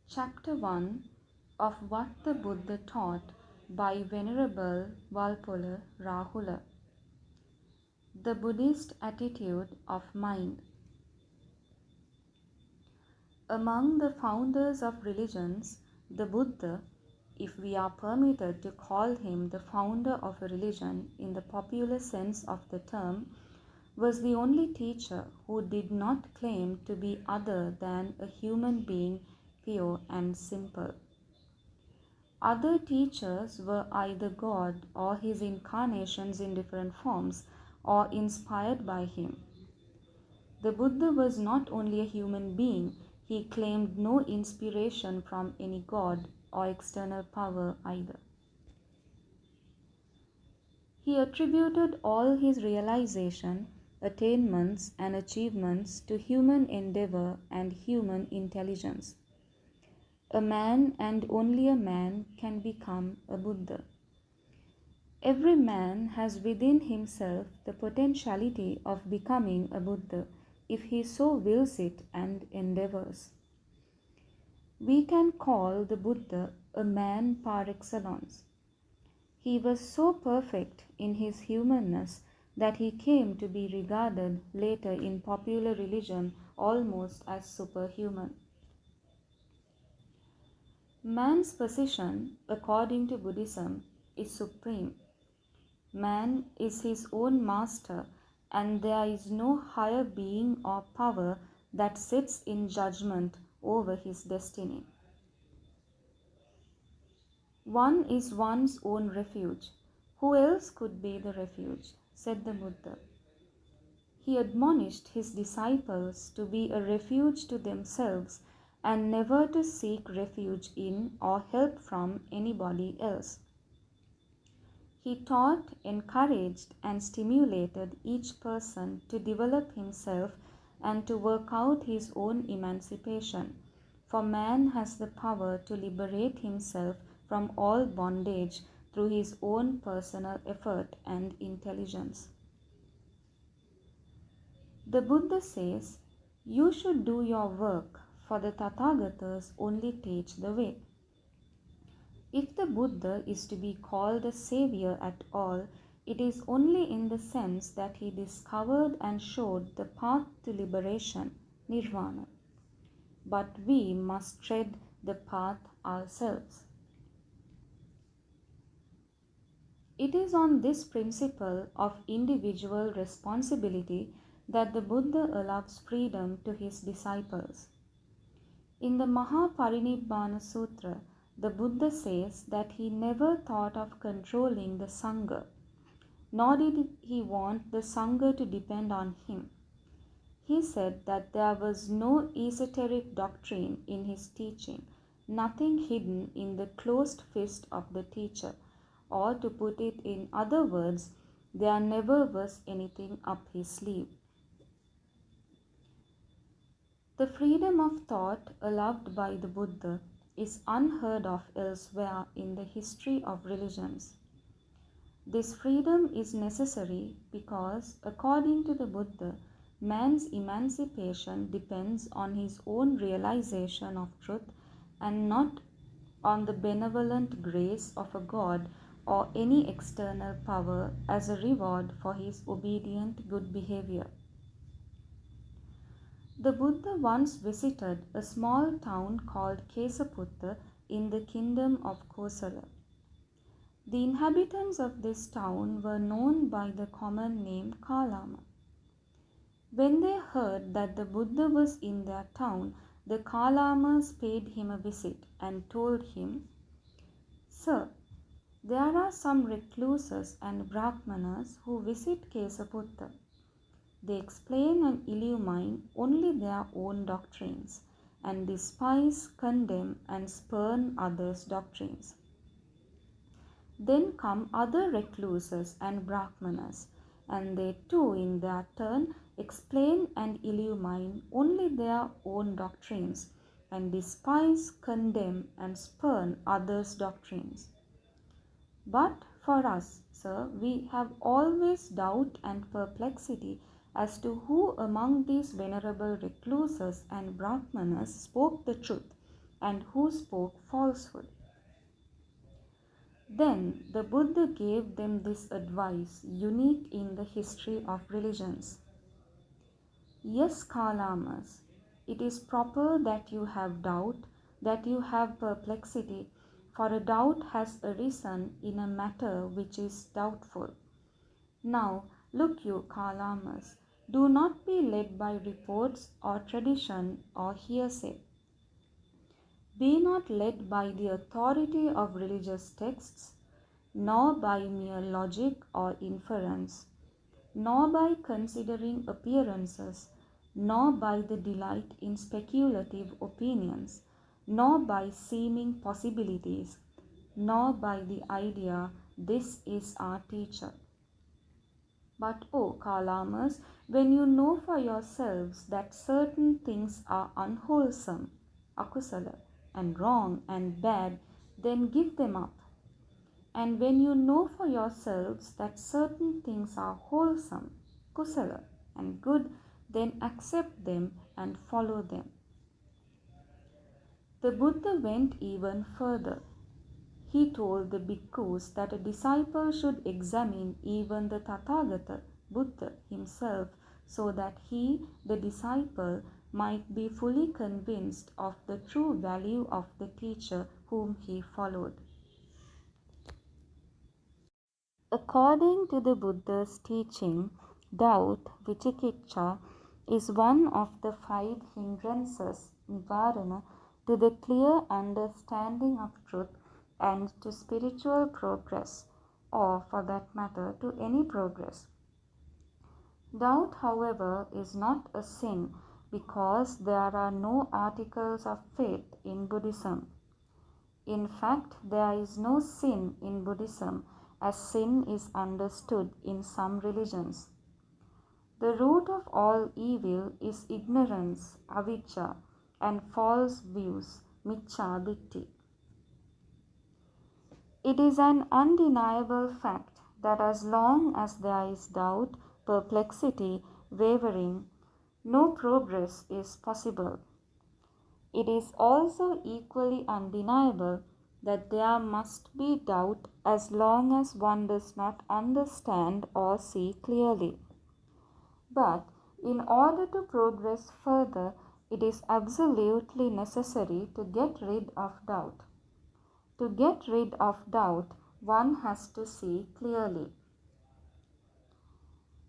Chapter 1 of What the Buddha Taught by Venerable Walpola Rahula. The Buddhist Attitude of Mind. Among the founders of religions, the Buddha, if we are permitted to call him the founder of a religion in the popular sense of the term, was the only teacher who did not claim to be other than a human being, pure and simple. Other teachers were either God or his incarnations in different forms, or inspired by him. The Buddha was not only a human being, he claimed no inspiration from any God or external power either. He attributed all his realization, attainments, and achievements to human endeavor and human intelligence. A man and only a man can become a Buddha. Every man has within himself the potentiality of becoming a Buddha if he so wills it and endeavors. We can call the Buddha a man par excellence. He was so perfect in his humanness that he came to be regarded later in popular religion almost as superhuman. Man's position, according to Buddhism, is supreme. Man is his own master, and there is no higher being or power that sits in judgment over his destiny. One is one's own refuge. Who else could be the refuge? Said the Buddha. He admonished his disciples to be a refuge to themselves and never to seek refuge in or help from anybody else. He taught, encouraged, and stimulated each person to develop himself and to work out his own emancipation, for man has the power to liberate himself from all bondage through his own personal effort and intelligence. The Buddha says, "You should do your work, for the Tathagatas only teach the way." If the Buddha is to be called a savior at all, it is only in the sense that he discovered and showed the path to liberation, nirvana. But we must tread the path ourselves. It is on this principle of individual responsibility that the Buddha allows freedom to his disciples. In the Mahaparinibbana Sutra, the Buddha says that he never thought of controlling the Sangha, nor did he want the Sangha to depend on him. He said that there was no esoteric doctrine in his teaching, nothing hidden in the closed fist of the teacher, or to put it in other words, there never was anything up his sleeve. The freedom of thought allowed by the Buddha is unheard of elsewhere in the history of religions. This freedom is necessary because, according to the Buddha, man's emancipation depends on his own realization of truth and not on the benevolent grace of a god or any external power as a reward for his obedient good behavior. The Buddha once visited a small town called Kesaputta in the kingdom of Kosala. The inhabitants of this town were known by the common name Kalama. When they heard that the Buddha was in their town, the Kalamas paid him a visit and told him, "Sir, there are some recluses and Brahmanas who visit Kesaputta. They explain and illumine only their own doctrines and despise, condemn, and spurn others' doctrines. Then come other recluses and Brahmanas, and they too in their turn explain and illumine only their own doctrines and despise, condemn, and spurn others' doctrines. But for us, sir, we have always doubt and perplexity as to who among these venerable recluses and Brahmanas spoke the truth and who spoke falsehood. Then the Buddha gave them this advice, unique in the history of religions. Yes, Kalamas, it is proper that you have doubt, that you have perplexity, for a doubt has arisen in a matter which is doubtful. Now, look you, Kalamas, do not be led by reports or tradition or hearsay. Be not led by the authority of religious texts, nor by mere logic or inference, nor by considering appearances, nor by the delight in speculative opinions, nor by seeming possibilities, nor by the idea, this is our teacher. But, O Kalamas, when you know for yourselves that certain things are unwholesome, akusala, and wrong and bad, then give them up. And when you know for yourselves that certain things are wholesome, kusala, and good, then accept them and follow them. The Buddha went even further. He told the bhikkhus that a disciple should examine even the Tathagata, Buddha himself, so that he, the disciple, might be fully convinced of the true value of the teacher whom he followed. According to the Buddha's teaching, doubt, vicikiccha, is one of the 5 hindrances, nivarana, to the clear understanding of truth and to spiritual progress, or for that matter, to any progress. Doubt, however, is not a sin because there are no articles of faith in Buddhism. In fact, there is no sin in Buddhism, as sin is understood in some religions. The root of all evil is ignorance, avijja, and false views, miccha ditthi. It is an undeniable fact that as long as there is doubt, perplexity, wavering, no progress is possible. It is also equally undeniable that there must be doubt as long as one does not understand or see clearly. But in order to progress further, it is absolutely necessary to get rid of doubt. To get rid of doubt, one has to see clearly.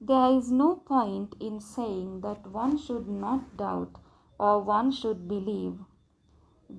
There is no point in saying that one should not doubt or one should believe.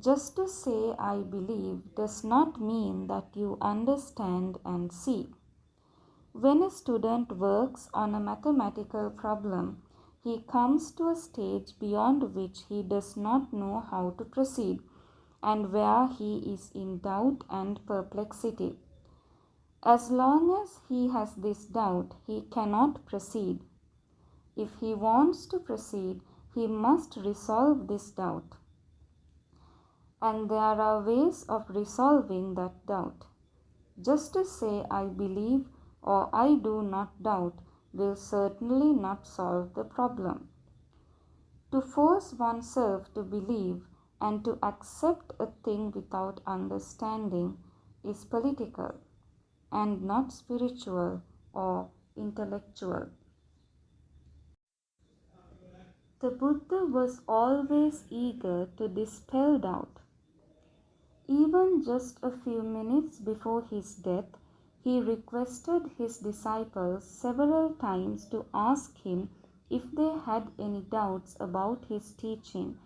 Just to say I believe does not mean that you understand and see. When a student works on a mathematical problem, he comes to a stage beyond which he does not know how to proceed and where he is in doubt and perplexity. As long as he has this doubt, he cannot proceed. If he wants to proceed, he must resolve this doubt. And there are ways of resolving that doubt. Just to say I believe or I do not doubt will certainly not solve the problem. To force oneself to believe and to accept a thing without understanding is political and not spiritual or intellectual. The Buddha was always eager to dispel doubt. Even just a few minutes before his death, he requested his disciples several times to ask him if they had any doubts about his teaching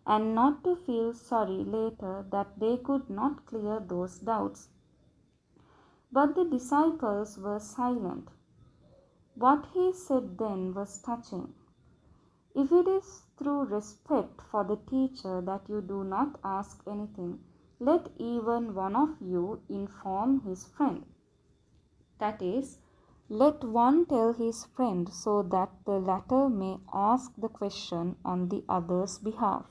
and not to feel sorry later that they could not clear those doubts. But the disciples were silent. What he said then was touching. If it is through respect for the teacher that you do not ask anything, let even one of you inform his friend. That is, let one tell his friend so that the latter may ask the question on the other's behalf.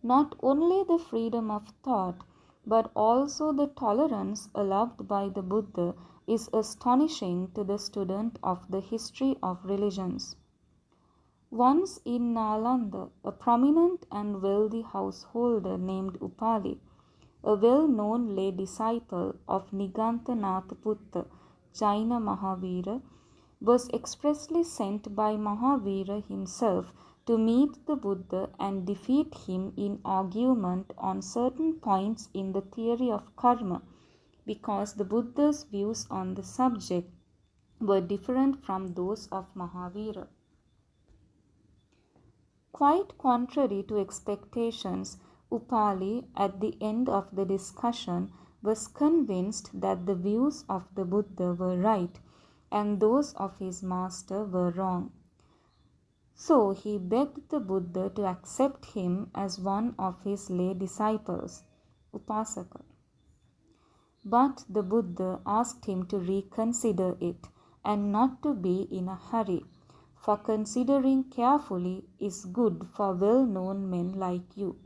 Not only the freedom of thought, but also the tolerance allowed by the Buddha is astonishing to the student of the history of religions. Once in Nalanda, a prominent and wealthy householder named Upali, a well-known lay disciple of Nigantanath Putta, Jaina Mahavira, was expressly sent by Mahavira himself to meet the Buddha and defeat him in argument on certain points in the theory of karma, because the Buddha's views on the subject were different from those of Mahavira. Quite contrary to expectations, Upali, at the end of the discussion, was convinced that the views of the Buddha were right and those of his master were wrong. So he begged the Buddha to accept him as one of his lay disciples, Upasaka. But the Buddha asked him to reconsider it and not to be in a hurry, for considering carefully is good for well-known men like you.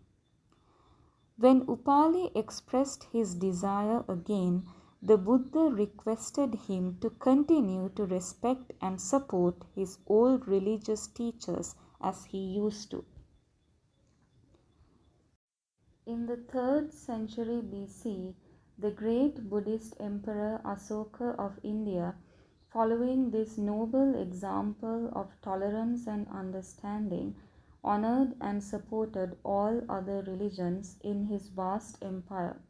When Upali expressed his desire again, the Buddha requested him to continue to respect and support his old religious teachers as he used to. In the 3rd century BC, the great Buddhist emperor Asoka of India, following this noble example of tolerance and understanding, honored and supported all other religions in his vast empire.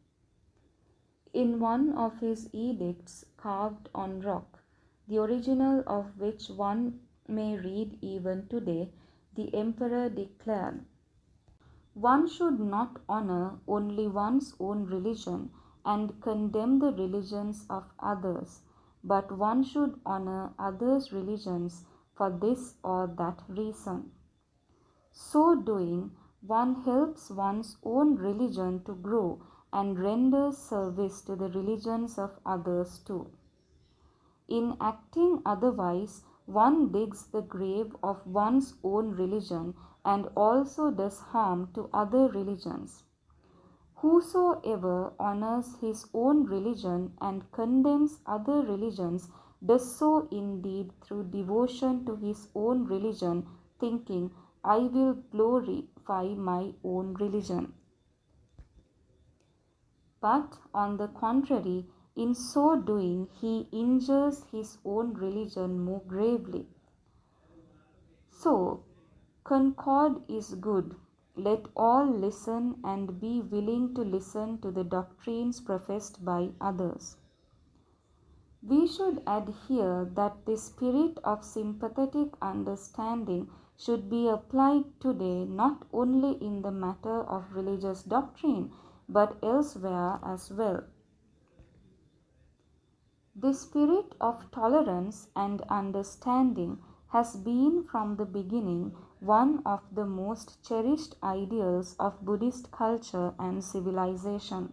In one of his edicts carved on rock, the original of which one may read even today, the emperor declared, "One should not honor only one's own religion and condemn the religions of others, but one should honor others' religions for this or that reason. So doing, one helps one's own religion to grow and renders service to the religions of others too. In acting otherwise, one digs the grave of one's own religion and also does harm to other religions. Whosoever honors his own religion and condemns other religions does so indeed through devotion to his own religion, thinking, I will glorify my own religion. But on the contrary, in so doing, he injures his own religion more gravely. So, concord is good. Let all listen and be willing to listen to the doctrines professed by others. We should add here that the spirit of sympathetic understanding should be applied today not only in the matter of religious doctrine but elsewhere as well. The spirit of tolerance and understanding has been from the beginning one of the most cherished ideals of Buddhist culture and civilization.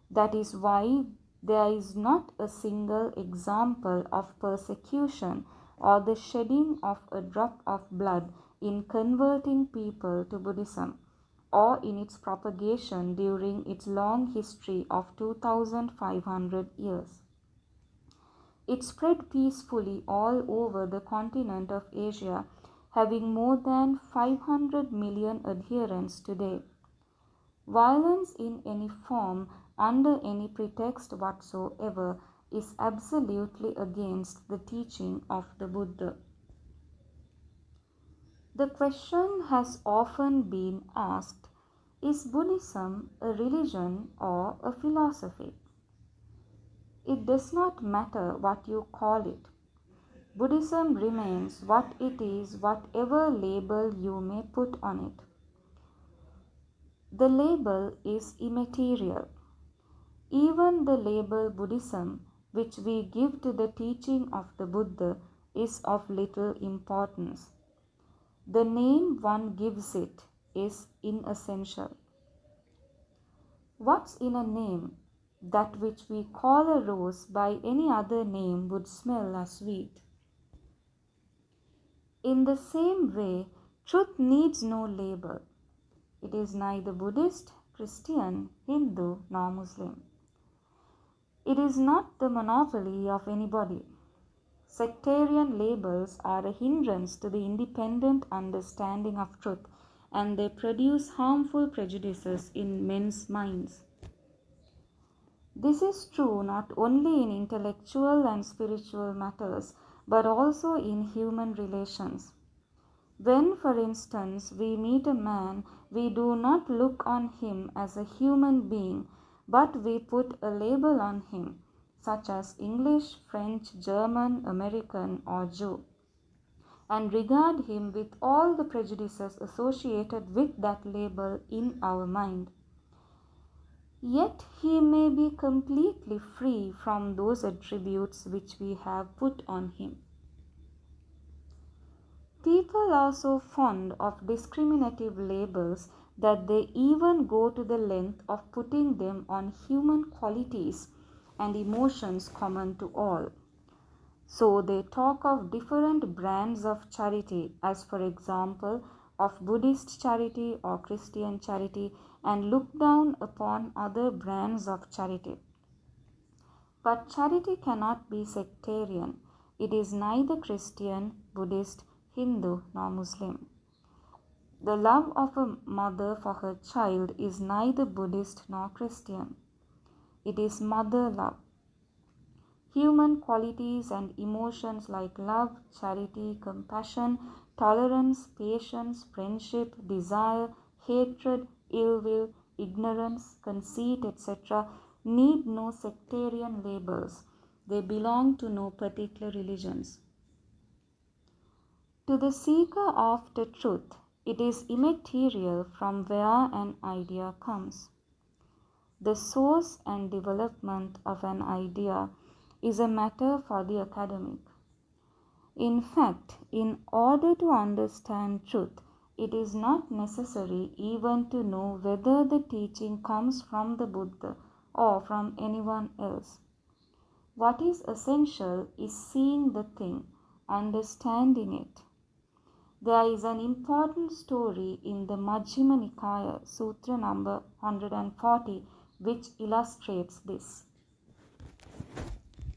That is why there is not a single example of persecution or the shedding of a drop of blood in converting people to Buddhism or in its propagation during its long history of 2500 years. It spread peacefully all over the continent of Asia, having more than 500 million adherents today. Violence in any form, under any pretext whatsoever, is absolutely against the teaching of the Buddha. The question has often been asked, is Buddhism a religion or a philosophy? It does not matter what you call it. Buddhism remains what it is, whatever label you may put on it. The label is immaterial. Even the label Buddhism, which we give to the teaching of the Buddha, is of little importance. The name one gives it is inessential. What's in a name? That which we call a rose by any other name would smell as sweet. In the same way, truth needs no label. It is neither Buddhist, Christian, Hindu, nor Muslim. It is not the monopoly of anybody. Sectarian labels are a hindrance to the independent understanding of truth, and they produce harmful prejudices in men's minds. This is true not only in intellectual and spiritual matters, but also in human relations. When, for instance, we meet a man, we do not look on him as a human being, but we put a label on him, such as English, French, German, American, or Jew, and regard him with all the prejudices associated with that label in our mind. Yet he may be completely free from those attributes which we have put on him. People are so fond of discriminative labels that they even go to the length of putting them on human qualities and emotions common to all. So they talk of different brands of charity, as for example, of Buddhist charity or Christian charity, and look down upon other brands of charity. But charity cannot be sectarian. It is neither Christian, Buddhist, Hindu, nor Muslim. The love of a mother for her child is neither Buddhist nor Christian. It is mother love. Human qualities and emotions like love, charity, compassion, tolerance, patience, friendship, desire, hatred, ill will, ignorance, conceit, etc., need no sectarian labels. They belong to no particular religions. To the seeker after truth, it is immaterial from where an idea comes. The source and development of an idea is a matter for the academic. In fact, in order to understand truth, it is not necessary even to know whether the teaching comes from the Buddha or from anyone else. What is essential is seeing the thing, understanding it. There is an important story in the Majjhima Nikaya, Sutra number 140, which illustrates this.